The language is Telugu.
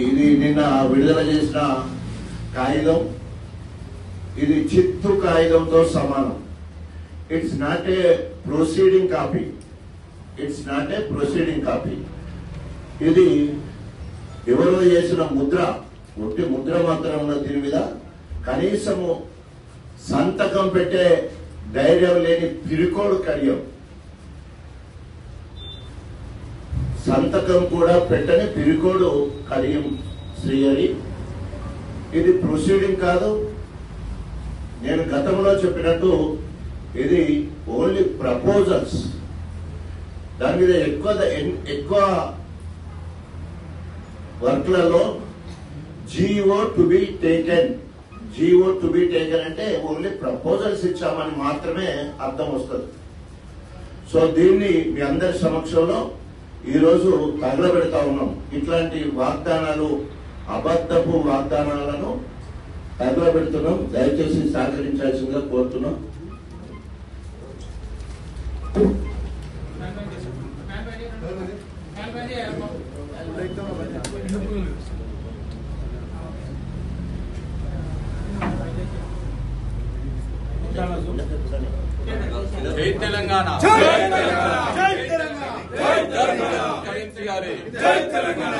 ఇది నిన్న విడుదల చేసిన కాగితం, ఇది చిత్తు కాగితంతో సమానం. It's not a proceeding copy, it's not a proceeding copy. ఇది ఎవరో చేసిన ముద్ర, ఒట్టి ముద్ర మాత్రం ఉన్న దీని మీద కనీసము సంతకం పెట్టే ధైర్యం లేని పిరికోడు కడియం, సంతకం కూడా పెట్టని పిరికోడు కడియం శ్రీహరి. ఇది ప్రొసీడింగ్ కాదు. నేను గతంలో చెప్పినట్టు ఇది ఓన్లీ ప్రపోజల్స్. దాని మీద ఎక్కువ వర్క్లలో జీఓ టు బి టేకెన్ అంటే ఓన్లీ ప్రపోజల్స్ ఇచ్చామని మాత్రమే అర్థం వస్తుంది. సో దీన్ని మీ అందరి సమక్షంలో ఈరోజు తగలబెడతా ఉన్నాం. ఇట్లాంటి వాగ్దానాలు, అబద్ధపు వాగ్దానాలను తగలబెడుతున్నాం. దయచేసి సహకరించాల్సిందిగా కోరుతున్నాం. జై తెలంగాణ, జై తెలంగాణ, జై తెలంగాణ, జై తెలంగాణ, జై తెలంగాణ.